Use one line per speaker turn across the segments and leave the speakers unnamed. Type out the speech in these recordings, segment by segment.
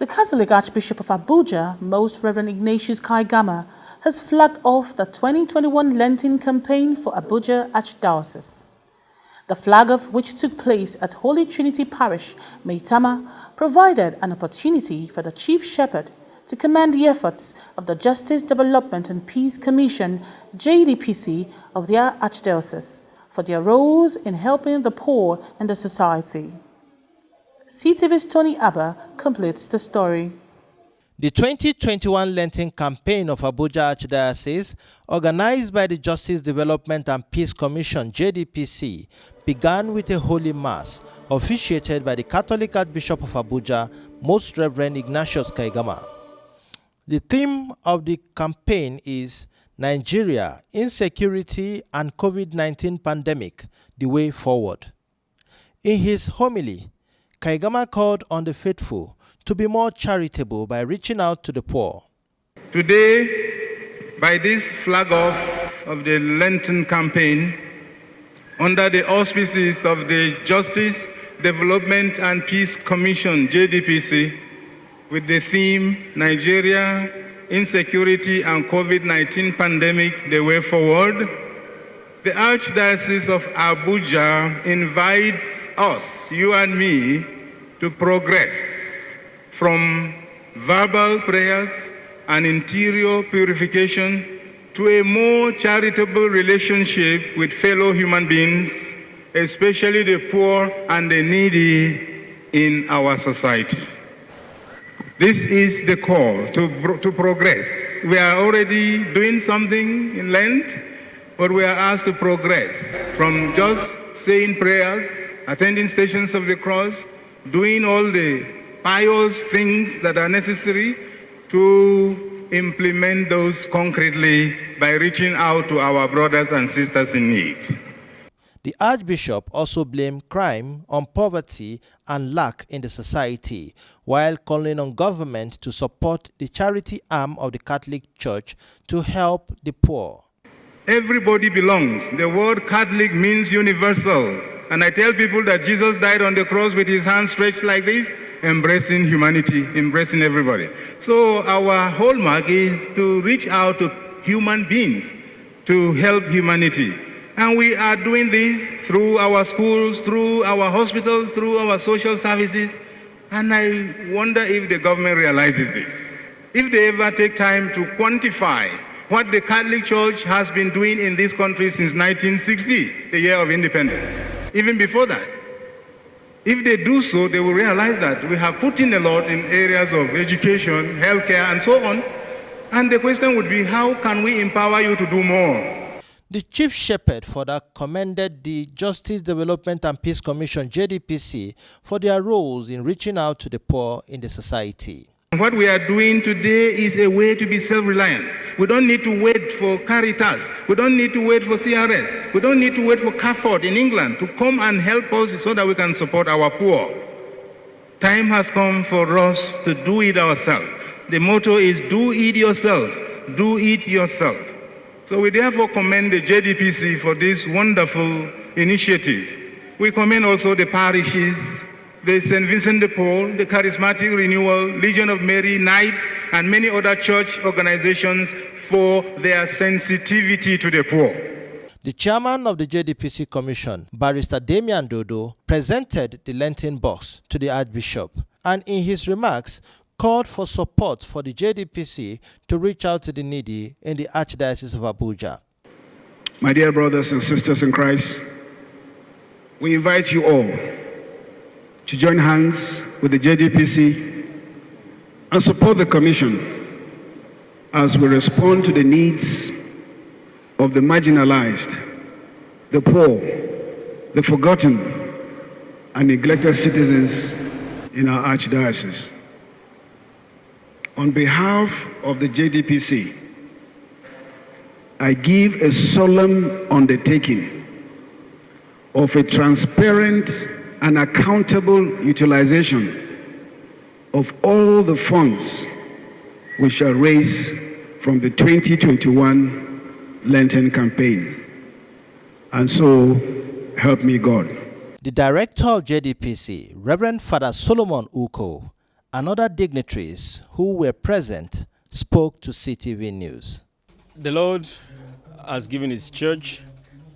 The Catholic Archbishop of Abuja, Most Reverend Ignatius Kaigama, has flagged off the 2021 Lenten campaign for Abuja Archdiocese. The flag-off, which took place at Holy Trinity Parish, Maitama, provided an opportunity for the Chief Shepherd to commend the efforts of the Justice, Development and Peace Commission, JDPC, of their Archdiocese for their roles in helping the poor in the society. CTV's Tony Abba completes the story.
The 2021 Lenten campaign of Abuja Archdiocese, organized by the Justice, Development and Peace Commission, JDPC, began with a Holy Mass officiated by the Catholic Archbishop of Abuja, Most Reverend Ignatius Kaigama. The theme of the campaign is Nigeria, Insecurity and COVID-19 Pandemic, the Way Forward. In his homily, Kaigama called on the faithful to be more charitable by reaching out to the poor.
Today, by this flag-off of the Lenten campaign, under the auspices of the Justice, Development and Peace Commission, JDPC, with the theme Nigeria, Insecurity and COVID-19 Pandemic, the Way Forward, the Archdiocese of Abuja invites us, you and me, to progress from verbal prayers and interior purification to a more charitable relationship with fellow human beings, especially the poor and the needy in our society. This is the call to progress. We are already doing something in Lent, but we are asked to progress from just saying prayers, attending Stations of the Cross, doing all the pious things that are necessary to implement those concretely by reaching out to our brothers and sisters in need.
The Archbishop also blamed crime on poverty and lack in the society, while calling on government to support the charity arm of the Catholic Church to help the poor.
Everybody belongs. The word Catholic means universal. And I tell people that Jesus died on the cross with his hands stretched like this, embracing humanity, embracing everybody. So our hallmark is to reach out to human beings, to help humanity. And we are doing this through our schools, through our hospitals, through our social services. And I wonder if the government realizes this. If they ever take time to quantify what the Catholic Church has been doing in this country since 1960, the year of independence. Even before that. If they do so, they will realize that we have put in a lot in areas of education, healthcare, and so on. And the question would be, how can we empower you to do more?
The Chief Shepherd further commended the Justice, Development and Peace Commission, JDPC, for their roles in reaching out to the poor in the society.
What we are doing today is a way to be self-reliant. We don't need to wait for Caritas. We don't need to wait for CRS. We don't need to wait for CAFOD in England to come and help us so that we can support our poor. Time has come for us to do it ourselves. The motto is do it yourself. Do it yourself. So we therefore commend the JDPC for this wonderful initiative. We commend also the parishes, the St. Vincent de Paul, the Charismatic Renewal, Legion of Mary, Knights, and many other church organizations for their sensitivity to the poor.
The chairman of the JDPC Commission, Barrister Damian Dodo, presented the Lenten box to the Archbishop and in his remarks called for support for the JDPC to reach out to the needy in the Archdiocese of Abuja.
My dear brothers and sisters in Christ, we invite you all to join hands with the JDPC and support the Commission as we respond to the needs of the marginalized, the poor, the forgotten, and neglected citizens in our Archdiocese. On behalf of the JDPC, I give a solemn undertaking of a transparent and accountable utilization of all the funds we shall raise from the 2021 Lenten campaign. And so, help me God.
The director of JDPC, Reverend Father Solomon Uko, and other dignitaries who were present spoke to CTV News.
The Lord has given His church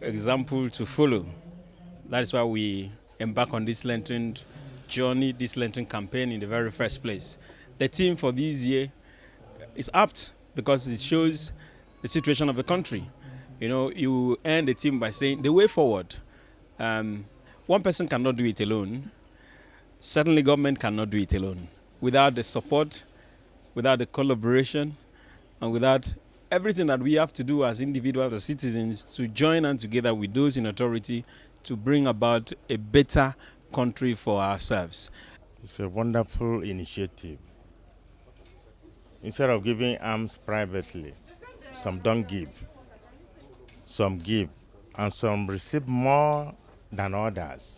example to follow. That is why we embark on this Lenten journey, this Lenten campaign in the very first place. The theme for this year is apt because it shows the situation of the country. You know, you end the theme by saying the way forward. One person cannot do it alone. Certainly government cannot do it alone. Without the support, without the collaboration, and without everything that we have to do as individuals, as citizens, to join hands together with those in authority to bring about a better country for ourselves.
It's a wonderful initiative. Instead of giving alms privately, some don't give, some give, and some receive more than others.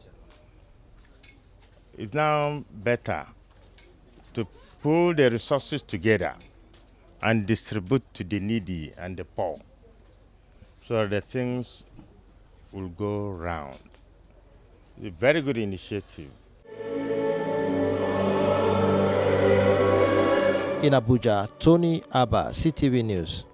It's now better to pull the resources together and distribute to the needy and the poor so that things will go round. It's a very good initiative.
In Abuja, Tony Abba, CTV News.